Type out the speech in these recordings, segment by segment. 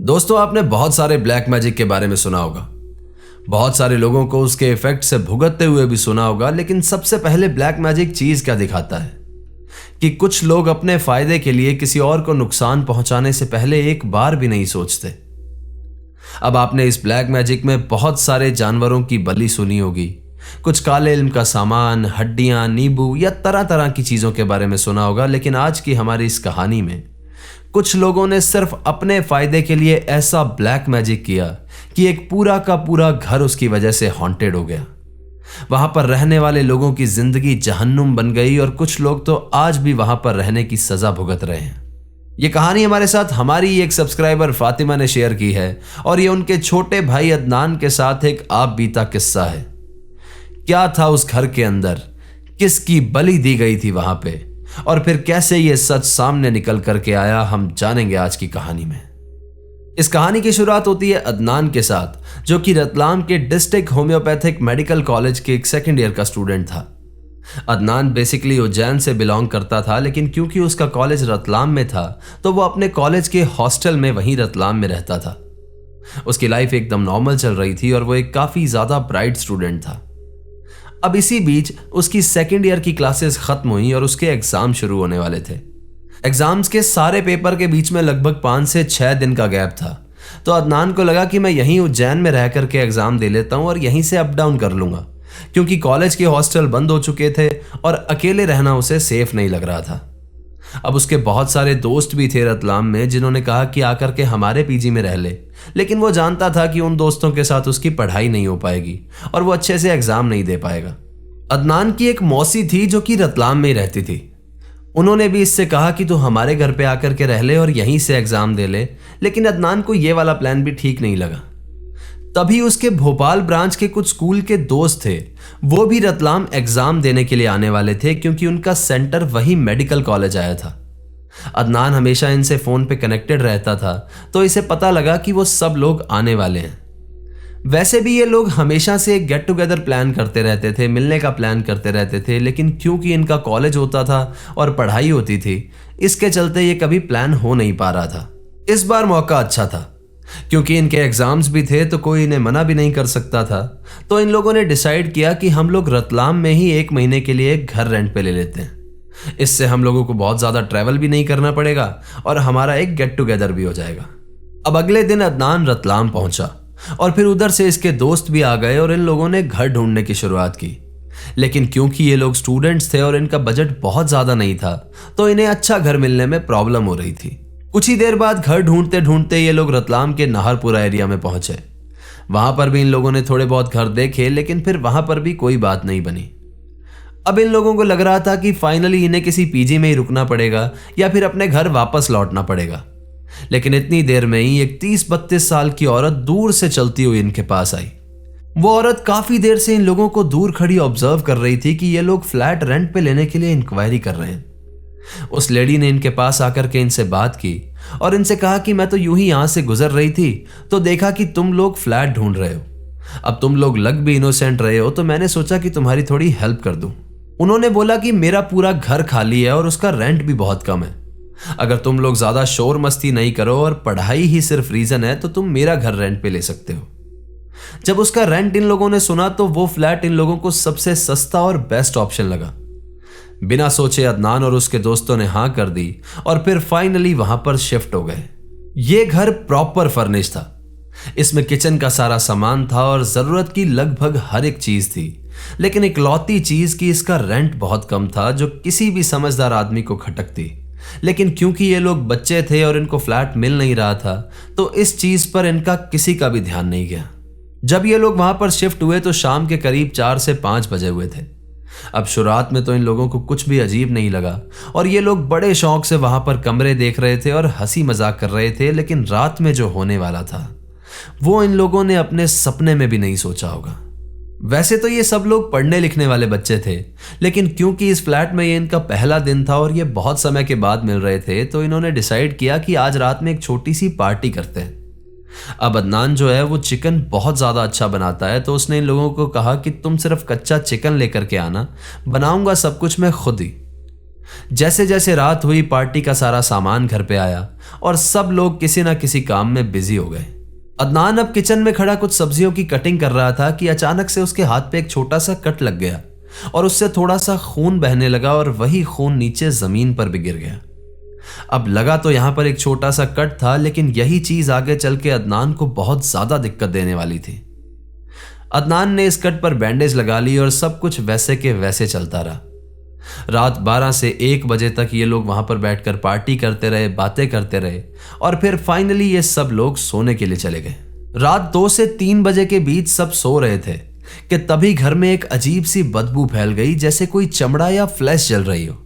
दोस्तों, आपने बहुत सारे ब्लैक मैजिक के बारे में सुना होगा। बहुत सारे लोगों को उसके इफेक्ट से भुगतते हुए भी सुना होगा। लेकिन सबसे पहले ब्लैक मैजिक चीज क्या दिखाता है कि कुछ लोग अपने फायदे के लिए किसी और को नुकसान पहुंचाने से पहले एक बार भी नहीं सोचते। अब आपने इस ब्लैक मैजिक में बहुत सारे जानवरों की बलि सुनी होगी, कुछ काले इल्म का सामान, हड्डियां, नींबू या तरह तरह की चीजों के बारे में सुना होगा। लेकिन आज की हमारी इस कहानी में कुछ लोगों ने सिर्फ अपने फायदे के लिए ऐसा ब्लैक मैजिक किया कि एक पूरा का पूरा घर उसकी वजह से हॉन्टेड हो गया। वहां पर रहने वाले लोगों की जिंदगी जहन्नुम बन गई और कुछ लोग तो आज भी वहां पर रहने की सजा भुगत रहे हैं। ये कहानी हमारे साथ हमारी एक सब्सक्राइबर फातिमा ने शेयर की है और ये उनके छोटे भाई अदनान के साथ एक आप बीता किस्सा है। क्या था उस घर के अंदर, किसकी बलि दी गई थी वहां पे, और फिर कैसे ये सच सामने निकल करके आया, हम जानेंगे आज की कहानी में। इस कहानी की शुरुआत होती है अदनान के साथ, जो कि रतलाम के डिस्ट्रिक्ट होम्योपैथिक मेडिकल कॉलेज के एक सेकंड ईयर का स्टूडेंट था। अदनान बेसिकली उज्जैन से बिलोंग करता था, लेकिन क्योंकि उसका कॉलेज रतलाम में था तो वो अपने कॉलेज के हॉस्टल में वहीं रतलाम में रहता था। उसकी लाइफ एकदम नॉर्मल चल रही थी और वो एक काफी ज्यादा ब्राइट स्टूडेंट था। अब इसी बीच उसकी सेकेंड ईयर की क्लासेस खत्म हुई और उसके एग्जाम शुरू होने वाले थे। एग्जाम्स के सारे पेपर के बीच में लगभग 5 से 6 दिन का गैप था। तो अदनान को लगा कि मैं यहीं उज्जैन में रह करके एग्जाम दे लेता हूं और यहीं से अप डाउन कर लूंगा, क्योंकि कॉलेज के हॉस्टल बंद हो चुके थे और अकेले रहना उसे सेफ नहीं लग रहा था। अब उसके बहुत सारे दोस्त भी थे रतलाम में, जिन्होंने कहा कि आकर के हमारे पीजी में रह ले, लेकिन वो जानता था कि उन दोस्तों के साथ उसकी पढ़ाई नहीं हो पाएगी और वो अच्छे से एग्जाम नहीं दे पाएगा। अदनान की एक मौसी थी जो कि रतलाम में ही रहती थी। उन्होंने भी इससे कहा कि तू हमारे घर पे आकर के रह ले और यहीं से एग्जाम दे ले, लेकिन अदनान को ये वाला प्लान भी ठीक नहीं लगा। तभी उसके भोपाल ब्रांच के कुछ स्कूल के दोस्त थे, वो भी रतलाम एग्जाम देने के लिए आने वाले थे, क्योंकि उनका सेंटर वही मेडिकल कॉलेज आया था। अदनान हमेशा इनसे फोन पे कनेक्टेड रहता था, तो इसे पता लगा कि वो सब लोग आने वाले हैं। वैसे भी ये लोग हमेशा से एक गेट टुगेदर प्लान करते रहते थे, मिलने का प्लान करते रहते थे, लेकिन क्योंकि इनका कॉलेज होता था और पढ़ाई होती थी, इसके चलते ये कभी प्लान हो नहीं पा रहा था। इस बार मौका अच्छा था, क्योंकि इनके एग्जाम्स भी थे तो कोई इन्हें मना भी नहीं कर सकता था। तो इन लोगों ने डिसाइड किया कि हम लोग रतलाम में ही 1 महीने के लिए एक घर रेंट पे ले लेते हैं। इससे हम लोगों को बहुत ज्यादा ट्रैवल भी नहीं करना पड़ेगा और हमारा एक गेट टुगेदर भी हो जाएगा। अब अगले दिन अदनान रतलाम पहुंचा और फिर उधर से इसके दोस्त भी आ गए और इन लोगों ने घर ढूंढने की शुरुआत की। लेकिन क्योंकि ये लोग स्टूडेंट्स थे और इनका बजट बहुत ज्यादा नहीं था, तो इन्हें अच्छा घर मिलने में प्रॉब्लम हो रही थी। कुछ ही देर बाद घर ढूंढते ढूंढते ये लोग रतलाम के नाहरपुरा एरिया में पहुंचे। वहां पर भी इन लोगों ने थोड़े बहुत घर देखे, लेकिन फिर वहां पर भी कोई बात नहीं बनी। अब इन लोगों को लग रहा था कि फाइनली इन्हें किसी पीजी में ही रुकना पड़ेगा या फिर अपने घर वापस लौटना पड़ेगा। लेकिन इतनी देर में ही एक 30-32 साल की औरत दूर से चलती हुई इनके पास आई। वो औरत काफी देर से इन लोगों को दूर खड़ी ऑब्जर्व कर रही थी कि ये लोग फ्लैट रेंट पे लेने के लिए इंक्वायरी कर रहे हैं। उस लेडी ने इनके पास आकर के इनसे बात की और इनसे कहा कि मैं तो यूं ही यहां से गुजर रही थी तो देखा कि तुम लोग फ्लैट ढूंढ रहे हो। अब तुम लोग लग भी इनोसेंट रहे हो, तो मैंने सोचा कि तुम्हारी थोड़ी हेल्प कर दूं। उन्होंने बोला कि मेरा पूरा घर खाली है और उसका रेंट भी बहुत कम है। अगर तुम लोग ज्यादा शोर मस्ती नहीं करो और पढ़ाई ही सिर्फ रीजन है, तो तुम मेरा घर रेंट पे ले सकते हो। जब उसका रेंट इन लोगों ने सुना तो वो फ्लैट इन लोगों को सबसे सस्ता और बेस्ट ऑप्शन लगा। बिना सोचे अदनान और उसके दोस्तों ने हां कर दी और फिर फाइनली वहां पर शिफ्ट हो गए। ये घर प्रॉपर फर्निश था। इसमें किचन का सारा सामान था और जरूरत की लगभग हर एक चीज थी, लेकिन इकलौती चीज की इसका रेंट बहुत कम था, जो किसी भी समझदार आदमी को खटकती। लेकिन क्योंकि ये लोग बच्चे थे और इनको फ्लैट मिल नहीं रहा था, तो इस चीज पर इनका किसी का भी ध्यान नहीं गया। जब ये लोग वहां पर शिफ्ट हुए तो शाम के करीब 4 से 5 बजे हुए थे। अब शुरुआत में तो इन लोगों को कुछ भी अजीब नहीं लगा और ये लोग बड़े शौक से वहां पर कमरे देख रहे थे और हंसी मजाक कर रहे थे। लेकिन रात में जो होने वाला था वो इन लोगों ने अपने सपने में भी नहीं सोचा होगा। वैसे तो ये सब लोग पढ़ने लिखने वाले बच्चे थे, लेकिन क्योंकि इस फ्लैट में ये इनका पहला दिन था और ये बहुत समय के बाद मिल रहे थे, तो इन्होंने डिसाइड किया कि आज रात में एक छोटी सी पार्टी करते हैं। अब अदनान जो है वो चिकन बहुत ज्यादा अच्छा बनाता है, तो उसने इन लोगों को कहा कि तुम सिर्फ कच्चा चिकन लेकर के आना, बनाऊंगा सब कुछ मैं खुद ही। जैसे जैसे रात हुई पार्टी का सारा सामान घर पे आया और सब लोग किसी ना किसी काम में बिजी हो गए। अदनान अब किचन में खड़ा कुछ सब्जियों की कटिंग कर रहा था कि अचानक से उसके हाथ पे एक छोटा सा कट लग गया और उससे थोड़ा सा खून बहने लगा और वही खून नीचे जमीन पर भी गिर गया। अब लगा तो यहां पर एक छोटा सा कट था, लेकिन यही चीज आगे चल के अदनान को बहुत ज्यादा दिक्कत देने वाली थी। अदनान ने इस कट पर बैंडेज लगा ली और सब कुछ वैसे के वैसे चलता रहा। रात 12 से 1 बजे तक ये लोग वहां पर बैठकर पार्टी करते रहे, बातें करते रहे और फिर फाइनली ये सब लोग सोने के लिए चले गए। रात 2 से 3 बजे के बीच सब सो रहे थे कि तभी घर में एक अजीब सी बदबू फैल गई, जैसे कोई चमड़ा या फ्लैश जल रही हो।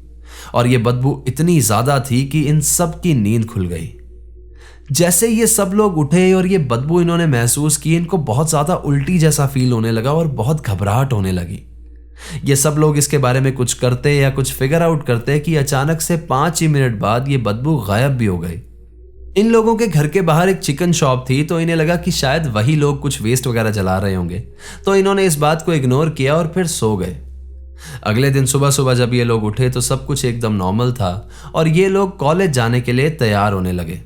और ये बदबू इतनी ज्यादा थी कि इन सब की नींद खुल गई। जैसे ये सब लोग उठे और ये बदबू इन्होंने महसूस की, इनको बहुत ज्यादा उल्टी जैसा फील होने लगा और बहुत घबराहट होने लगी। ये सब लोग इसके बारे में कुछ करते या कुछ फिगर आउट करते कि अचानक से 5 ही मिनट बाद ये बदबू गायब भी हो गई। इन लोगों के घर के बाहर एक चिकन शॉप थी, तो इन्हें लगा कि शायद वही लोग कुछ वेस्ट वगैरह जला रहे होंगे, तो इन्होंने इस बात को इग्नोर किया और फिर सो गए। अगले दिन सुबह सुबह जब ये लोग उठे तो सब कुछ एकदम नॉर्मल था और ये लोग कॉलेज जाने के लिए तैयार होने लगे।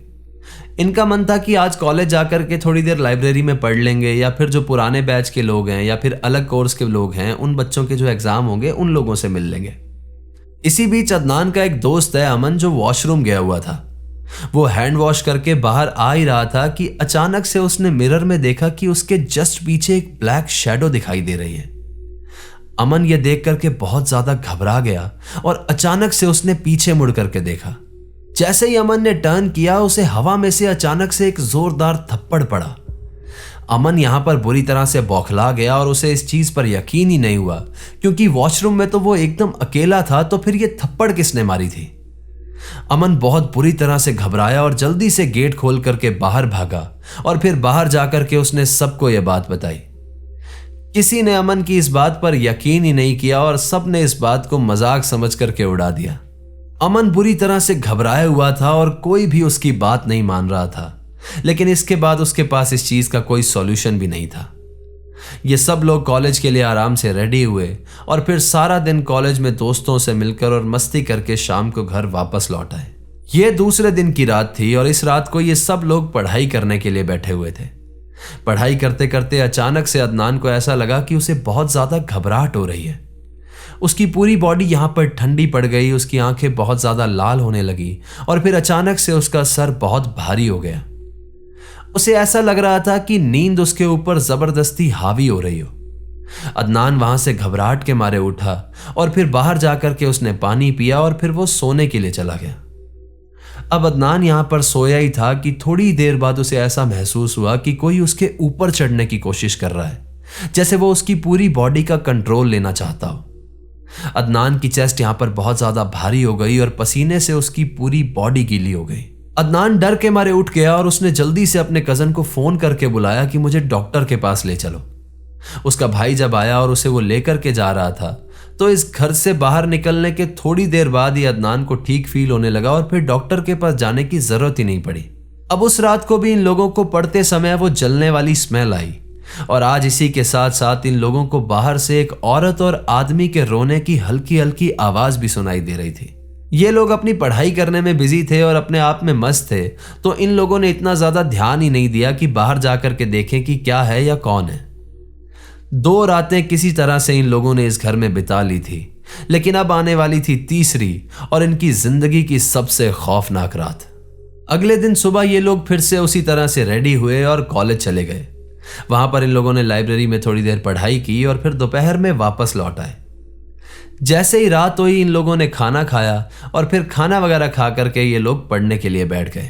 इनका मन था कि आज कॉलेज जाकर के थोड़ी देर लाइब्रेरी में पढ़ लेंगे, या फिर जो पुराने बैच के लोग हैं या फिर अलग कोर्स के लोग हैं, उन बच्चों के जो एग्जाम होंगे उन लोगों से मिल लेंगे। इसी बीच अदनान का एक दोस्त है अमन, जो वॉशरूम गया हुआ था। वो हैंड वॉश करके बाहर आ ही रहा था कि अचानक से उसने मिरर में देखा कि उसके जस्ट पीछे एक ब्लैक शैडो दिखाई दे रही है। अमन ये देख करके बहुत ज्यादा घबरा गया और अचानक से उसने पीछे मुड़ करके देखा। जैसे ही अमन ने टर्न किया, उसे हवा में से अचानक से एक जोरदार थप्पड़ पड़ा। अमन यहां पर बुरी तरह से बौखला गया और उसे इस चीज पर यकीन ही नहीं हुआ, क्योंकि वॉशरूम में तो वो एकदम अकेला था, तो फिर ये थप्पड़ किसने मारी थी। अमन बहुत बुरी तरह से घबराया और जल्दी से गेट खोल करके बाहर भागा और फिर बाहर जाकर के उसने सबको यह बात बताई। किसी ने अमन की इस बात पर यकीन ही नहीं किया और सब ने इस बात को मजाक समझ करके उड़ा दिया। अमन बुरी तरह से घबराया हुआ था और कोई भी उसकी बात नहीं मान रहा था, लेकिन इसके बाद उसके पास इस चीज का कोई सॉल्यूशन भी नहीं था। ये सब लोग कॉलेज के लिए आराम से रेडी हुए और फिर सारा दिन कॉलेज में दोस्तों से मिलकर और मस्ती करके शाम को घर वापस लौट आए। ये दूसरे दिन की रात थी और इस रात को ये सब लोग पढ़ाई करने के लिए बैठे हुए थे। पढ़ाई करते करते अचानक से अदनान को ऐसा लगा कि उसे बहुत ज्यादा घबराहट हो रही है। उसकी पूरी बॉडी यहां पर ठंडी पड़ गई, उसकी आंखें बहुत ज्यादा लाल होने लगी और फिर अचानक से उसका सर बहुत भारी हो गया। उसे ऐसा लग रहा था कि नींद उसके ऊपर जबरदस्ती हावी हो रही हो। अदनान वहां से घबराहट के मारे उठा और फिर बाहर जाकर के उसने पानी पिया और फिर वो सोने के लिए चला गया। अब अदनान यहां पर सोया ही था कि थोड़ी देर बाद उसे ऐसा महसूस हुआ कि कोई उसके ऊपर चढ़ने की कोशिश कर रहा है, जैसे वो उसकी पूरी बॉडी का कंट्रोल लेना चाहता हो। अदनान की चेस्ट यहां पर बहुत ज्यादा भारी हो गई और पसीने से उसकी पूरी बॉडी गीली हो गई। अदनान डर के मारे उठ गया और उसने जल्दी से अपने कजन को फोन करके बुलाया कि मुझे डॉक्टर के पास ले चलो। उसका भाई जब आया और उसे वो लेकर के जा रहा था, तो इस घर से बाहर निकलने के थोड़ी देर बाद ही अदनान को ठीक फील होने लगा और फिर डॉक्टर के पास जाने की जरूरत ही नहीं पड़ी। अब उस रात को भी इन लोगों को पड़ते समय वो जलने वाली स्मेल आई और आज इसी के साथ साथ इन लोगों को बाहर से एक औरत और आदमी के रोने की हल्की हल्की आवाज भी सुनाई दे रही थी। ये लोग अपनी पढ़ाई करने में बिजी थे और अपने आप में मस्त थे, तो इन लोगों ने इतना ज्यादा ध्यान ही नहीं दिया कि बाहर जाकर के देखें कि क्या है या कौन है। 2 रातें किसी तरह से इन लोगों ने इस घर में बिता ली थी, लेकिन अब आने वाली थी तीसरी और इनकी जिंदगी की सबसे खौफनाक रात। अगले दिन सुबह ये लोग फिर से उसी तरह से रेडी हुए और कॉलेज चले गए। वहां पर इन लोगों ने लाइब्रेरी में थोड़ी देर पढ़ाई की और फिर दोपहर में वापस लौट आए। जैसे ही रात हुई इन लोगों ने खाना खाया और फिर खाना वगैरह खा करके ये लोग पढ़ने के लिए बैठ गए।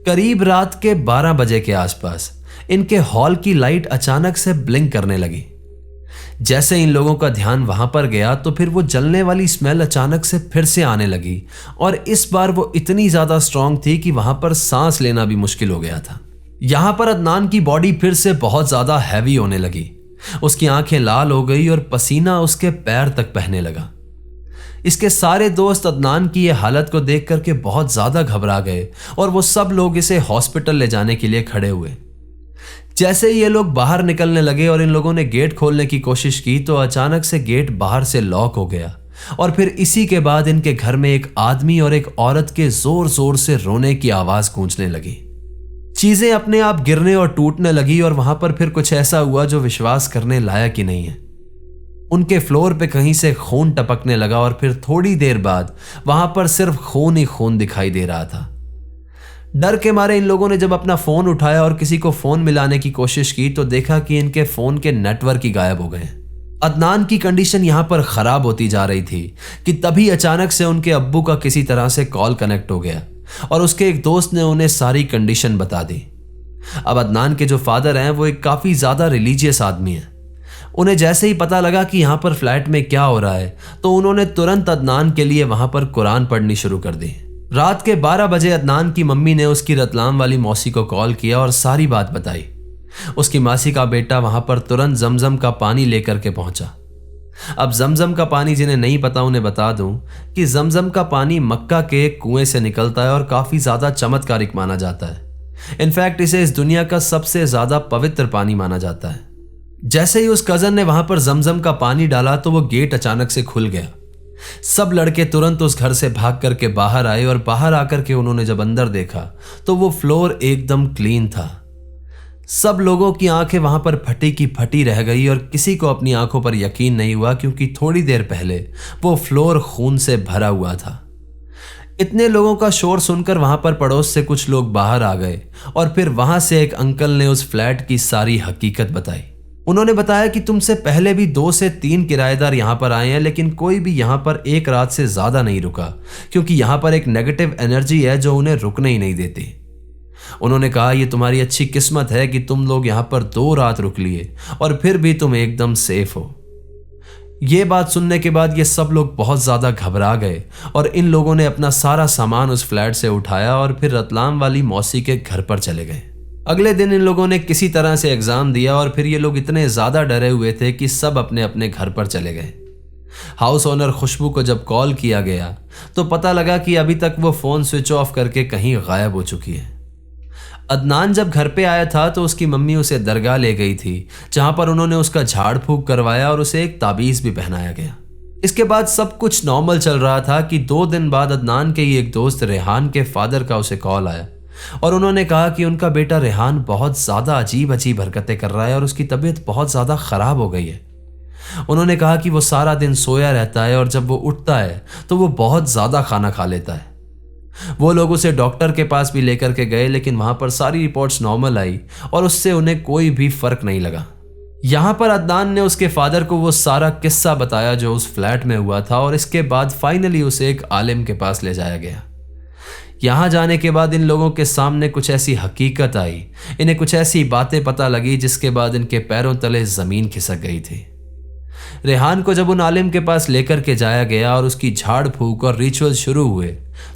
करीब रात के 12 बजे के आसपास इनके हॉल की लाइट अचानक से ब्लिंक करने लगी। जैसे इन लोगों का ध्यान वहां पर गया तो फिर वो जलने वाली स्मेल अचानक से फिर से आने लगी और इस बार वो इतनी ज्यादा स्ट्रांग थी कि वहां पर सांस लेना भी मुश्किल हो गया था। यहां पर अदनान की बॉडी फिर से बहुत ज्यादा हैवी होने लगी। उसकी आंखें लाल हो गई और पसीना उसके पैर तक बहने लगा। इसके सारे दोस्त अदनान की यह हालत को देख करके बहुत ज्यादा घबरा गए और वो सब लोग इसे हॉस्पिटल ले जाने के लिए खड़े हुए। जैसे ही ये लोग बाहर निकलने लगे और इन लोगों ने गेट खोलने की कोशिश की तो अचानक से गेट बाहर से लॉक हो गया और फिर इसी के बाद इनके घर में एक आदमी और एक औरत के जोर जोर से रोने की आवाज गूंजने लगी। चीजें अपने आप गिरने और टूटने लगी और वहां पर फिर कुछ ऐसा हुआ जो विश्वास करने लायक ही नहीं है। उनके फ्लोर पे कहीं से खून टपकने लगा और फिर थोड़ी देर बाद वहां पर सिर्फ खून ही खून दिखाई दे रहा था। डर के मारे इन लोगों ने जब अपना फोन उठाया और किसी को फोन मिलाने की कोशिश की तो देखा कि इनके फोन के नेटवर्क ही गायब हो गए। अदनान की कंडीशन यहां पर खराब होती जा रही थी कि तभी अचानक से उनके अब्बू का किसी तरह से कॉल कनेक्ट हो गया और उसके एक दोस्त ने उन्हें सारी कंडीशन बता दी। अब अदनान के जो फादर हैं वो एक काफी ज्यादा रिलीजियस आदमी हैं। उन्हें जैसे ही पता लगा कि यहां पर फ्लैट में क्या हो रहा है तो उन्होंने तुरंत अदनान के लिए वहां पर कुरान पढ़नी शुरू कर दी। रात के 12 बजे अदनान की मम्मी ने उसकी रतलाम वाली मौसी को कॉल किया और सारी बात बताई। उसकी मासी का बेटा वहां पर तुरंत जमजम का पानी लेकर के पहुंचा। अब जमजम का पानी जिन्हें नहीं पता उन्हें बता दूं कि जमजम का पानी मक्का के कुएं से निकलता है और काफी ज्यादा चमत्कारिक माना जाता है। इनफैक्ट इसे इस दुनिया का सबसे ज्यादा पवित्र पानी माना जाता है। जैसे ही उस कजन ने वहां पर जमजम का पानी डाला तो वो गेट अचानक से खुल गया। सब लड़के तुरंत उस घर से भाग करके बाहर आए और बाहर आकर के उन्होंने जब अंदर देखा तो वो फ्लोर एकदम क्लीन था। सब लोगों की आंखें वहां पर फटी की फटी रह गई और किसी को अपनी आंखों पर यकीन नहीं हुआ क्योंकि थोड़ी देर पहले वो फ्लोर खून से भरा हुआ था। इतने लोगों का शोर सुनकर वहां पर पड़ोस से कुछ लोग बाहर आ गए और फिर वहां से एक अंकल ने उस फ्लैट की सारी हकीकत बताई। उन्होंने बताया कि तुमसे पहले भी 2 से 3 किराएदार यहां पर आए हैं लेकिन कोई भी यहां पर एक रात से ज्यादा नहीं रुका क्योंकि यहां पर एक नेगेटिव एनर्जी है जो उन्हें रुकने ही नहीं देती। उन्होंने कहा यह तुम्हारी अच्छी किस्मत है कि तुम लोग यहां पर 2 रात रुक लिए और फिर भी तुम एकदम सेफ हो। यह बात सुनने के बाद ये सब लोग बहुत ज्यादा घबरा गए और इन लोगों ने अपना सारा सामान उस फ्लैट से उठाया और फिर रतलाम वाली मौसी के घर पर चले गए। अगले दिन इन लोगों ने किसी तरह से एग्जाम दिया और फिर ये लोग इतने ज्यादा डरे हुए थे कि सब अपने अपने घर पर चले गए। हाउस ओनर खुशबू को जब कॉल किया गया तो पता लगा कि अभी तक वो फोन स्विच ऑफ करके कहीं गायब हो चुकी है। अदनान जब घर पे आया था तो उसकी मम्मी उसे दरगाह ले गई थी जहां पर उन्होंने उसका झाड़ फूक करवाया और उसे एक ताबीज भी पहनाया गया। इसके बाद सब कुछ नॉर्मल चल रहा था कि 2 दिन बाद अदनान के ही एक दोस्त रेहान के फादर का उसे कॉल आया और उन्होंने कहा कि उनका बेटा रेहान बहुत ज्यादा अजीब अजीब हरकतें कर रहा है और उसकी तबीयत बहुत ज्यादा खराब हो गई है। उन्होंने कहा कि वो सारा दिन सोया रहता है और जब वो उठता है तो वो बहुत ज्यादा खाना खा लेता है। वो लोग उसे डॉक्टर के पास भी लेकर के गए लेकिन वहां पर सारी रिपोर्ट्स नॉर्मल आई और उससे उन्हें कोई भी फर्क नहीं लगा। यहां पर अदनान ने उसके फादर को वो सारा किस्सा बताया जो उस फ्लैट में हुआ था और इसके बाद फाइनली उसे एक आलिम के पास ले जाया गया। यहां जाने के बाद इन लोगों के सामने कुछ ऐसी हकीकत आई, इन्हें कुछ ऐसी बातें पता लगी जिसके बाद इनके पैरों तले जमीन खिसक गई थी। रेहान को जब उन आलिम के पास लेकर के जाया गया और उसकी झाड़ फूक और रिचुअल शुरू हुए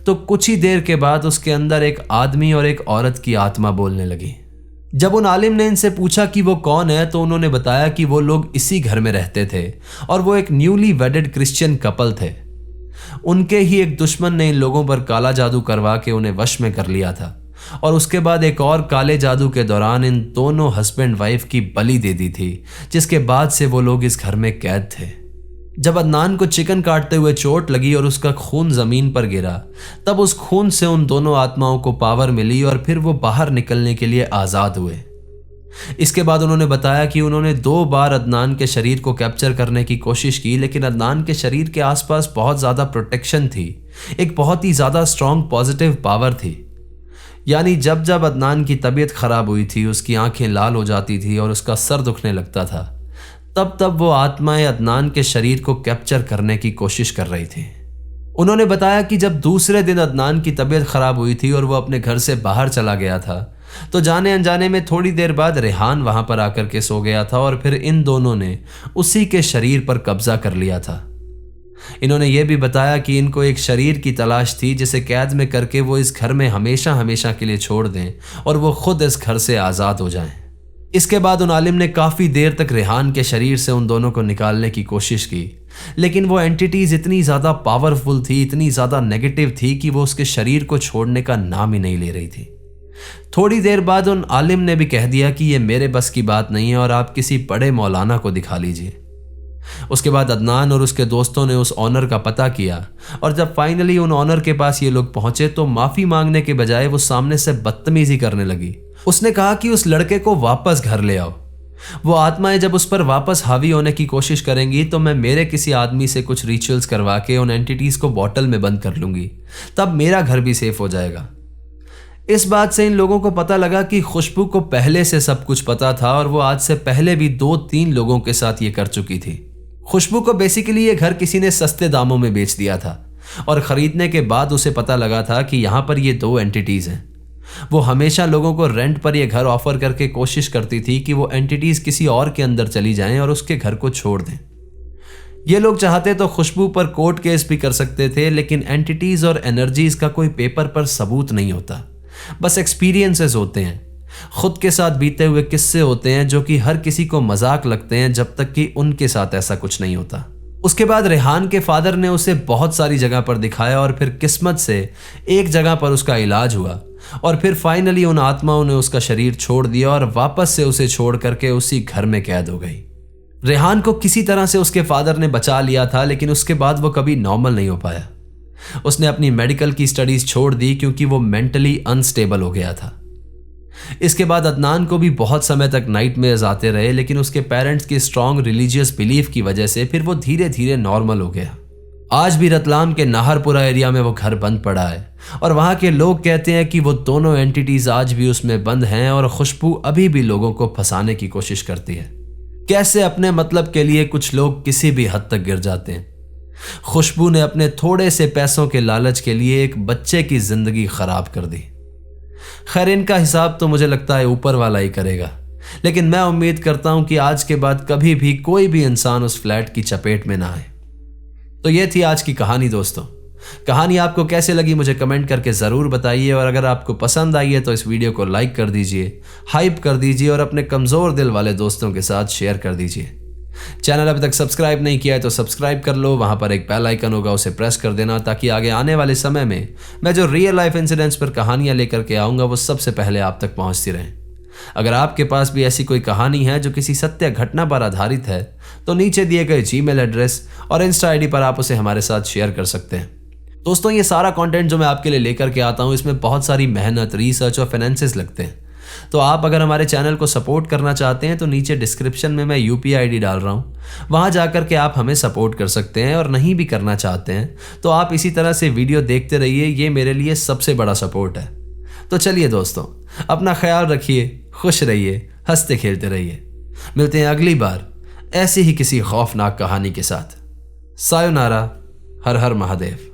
तो कुछ ही देर के बाद उसके अंदर एक आदमी और एक औरत की आत्मा बोलने लगी। जब उन आलिम ने इनसे पूछा कि वो कौन है तो उन्होंने बताया कि वो लोग इसी घर में रहते थे और वो एक न्यूली वेडेड क्रिश्चियन कपल थे। उनके ही एक दुश्मन ने इन लोगों पर काला जादू करवा के उन्हें वश में कर लिया था और उसके बाद एक और काले जादू के दौरान इन दोनों हस्बैंड वाइफ की बलि दे दी थी, जिसके बाद से वो लोग इस घर में कैद थे। जब अदनान को चिकन काटते हुए चोट लगी और उसका खून जमीन पर गिरा तब उस खून से उन दोनों आत्माओं को पावर मिली और फिर वो बाहर निकलने के लिए आजाद हुए। इसके बाद उन्होंने बताया कि उन्होंने 2 बार अदनान के शरीर को कैप्चर करने की कोशिश की लेकिन अदनान के शरीर के आसपास बहुत ज्यादा प्रोटेक्शन थी, एक बहुत ही ज्यादा स्ट्रॉन्ग पॉजिटिव पावर थी। यानी जब जब अदनान की तबीयत खराब हुई थी, उसकी आंखें लाल हो जाती थी और उसका सर दुखने लगता था, तब तब वो आत्माएं अदनान के शरीर को कैप्चर करने की कोशिश कर रही थी। उन्होंने बताया कि जब दूसरे दिन अदनान की तबीयत खराब हुई थी और वो अपने घर से बाहर चला गया था तो जाने अनजाने में थोड़ी देर बाद रेहान वहां पर आकर के सो गया था और फिर इन दोनों ने उसी के शरीर पर कब्जा कर लिया था। इन्होंने यह भी बताया कि इनको एक शरीर की तलाश थी जिसे कैद में करके वो इस घर में हमेशा हमेशा के लिए छोड़ दें और वो खुद इस घर से आजाद हो जाएं। इसके बाद उन आलिम ने काफी देर तक रेहान के शरीर से उन दोनों को निकालने की कोशिश की लेकिन वो एंटिटीज इतनी ज्यादा पावरफुल थी, इतनी ज्यादा नेगेटिव थी कि वो उसके शरीर को छोड़ने का नाम ही नहीं ले रही थी। थोड़ी देर बाद उन आलिम ने भी कह दिया कि ये मेरे बस की बात नहीं है और आप किसी बड़े मौलाना को दिखा लीजिए। उसके बाद अदनान और उसके दोस्तों ने उस ऑनर का पता किया और जब फाइनली उन ऑनर के पास ये लोग पहुंचे तो माफी मांगने के बजाय वो सामने से बदतमीजी करने लगी। उसने कहा कि उस लड़के को वापस घर ले आओ। वो आत्माएं जब उस पर वापस हावी होने की कोशिश करेंगी तो मैं मेरे किसी आदमी से कुछ रिचुअल्स करवा के उन एंटिटीज को बॉटल में बंद कर लूंगी, तब मेरा घर भी सेफ हो जाएगा। इस बात से इन लोगों को पता लगा कि खुशबू को पहले से सब कुछ पता था और वो आज से पहले भी 2-3 लोगों के साथ ये कर चुकी थी। खुशबू को बेसिकली ये घर किसी ने सस्ते दामों में बेच दिया था और खरीदने के बाद उसे पता लगा था कि यहां पर ये 2 एंटिटीज हैं। वो हमेशा लोगों को रेंट पर यह घर ऑफर करके कोशिश करती थी कि वो एंटिटीज किसी और के अंदर चली जाएं और उसके घर को छोड़ दें। ये लोग चाहते तो खुशबू पर कोर्ट केस भी कर सकते थे, लेकिन एंटिटीज और एनर्जीज का कोई पेपर पर सबूत नहीं होता, बस एक्सपीरियंसेस होते हैं, खुद के साथ बीते हुए किस्से होते हैं जो कि हर किसी को मजाक लगते हैं जब तक कि उनके साथ ऐसा कुछ नहीं होता। उसके बाद रेहान के फादर ने उसे बहुत सारी जगह पर दिखाया और फिर किस्मत से एक जगह पर उसका इलाज हुआ और फिर फाइनली उन आत्माओं ने उसका शरीर छोड़ दिया और वापस से उसे छोड़ करके उसी घर में कैद हो गई। रेहान को किसी तरह से उसके फादर ने बचा लिया था, लेकिन उसके बाद वो कभी नॉर्मल नहीं हो पाया। उसने अपनी मेडिकल की स्टडीज छोड़ दी क्योंकि वो मेंटली अनस्टेबल हो गया था। इसके बाद अदनान को भी बहुत समय तक नाइटमेयर्स आते रहे, लेकिन उसके पेरेंट्स की स्ट्रॉन्ग रिलीजियस बिलीफ की वजह से फिर वो धीरे धीरे नॉर्मल हो गया। आज भी रतलाम के नाहरपुरा एरिया में वो घर बंद पड़ा है और वहां के लोग कहते हैं कि वो दोनों एंटिटीज आज भी उसमें बंद हैं और खुशबू अभी भी लोगों को फंसाने की कोशिश करती है। कैसे अपने मतलब के लिए कुछ लोग किसी भी हद तक गिर जाते हैं। खुशबू ने अपने थोड़े से पैसों के लालच के लिए एक बच्चे की जिंदगी खराब कर दी। खैर, इनका हिसाब तो मुझे लगता है ऊपर वाला ही करेगा, लेकिन मैं उम्मीद करता हूं कि आज के बाद कभी भी कोई भी इंसान उस फ्लैट की चपेट में ना आए। तो ये थी आज की कहानी दोस्तों। कहानी आपको कैसे लगी मुझे कमेंट करके ज़रूर बताइए और अगर आपको पसंद आई है तो इस वीडियो को लाइक कर दीजिए, हाइप कर दीजिए और अपने कमज़ोर दिल वाले दोस्तों के साथ शेयर कर दीजिए। चैनल अभी तक सब्सक्राइब नहीं किया है तो सब्सक्राइब कर लो, वहां पर एक बेल आइकन होगा उसे प्रेस कर देना ताकि आगे आने वाले समय में मैं जो रियल लाइफ इंसिडेंट्स पर कहानियां लेकर के आऊँगा वो सबसे पहले आप तक पहुँचती रहें। अगर आपके पास भी ऐसी कोई कहानी है जो किसी सत्य घटना पर आधारित है तो नीचे दिए गए जीमेल एड्रेस और इंस्टा आईडी पर आप उसे हमारे साथ शेयर कर सकते हैं। दोस्तों, ये सारा कंटेंट जो मैं आपके लिए लेकर के आता हूँ इसमें बहुत सारी मेहनत, रिसर्च और फाइनेंसेस लगते हैं। तो आप अगर हमारे चैनल को सपोर्ट करना चाहते हैं तो नीचे डिस्क्रिप्शन में मैं यूपीआई आईडी डाल रहा हूँ, वहां जाकर के आप हमें सपोर्ट कर सकते हैं। और नहीं भी करना चाहते हैं तो आप इसी तरह से वीडियो देखते रहिए, ये मेरे लिए सबसे बड़ा सपोर्ट है। तो चलिए दोस्तों, अपना ख्याल रखिए, खुश रहिए, हंसते खेलते रहिए। मिलते हैं अगली बार ऐसी ही किसी खौफनाक कहानी के साथ। सायोनारा, हर हर महादेव।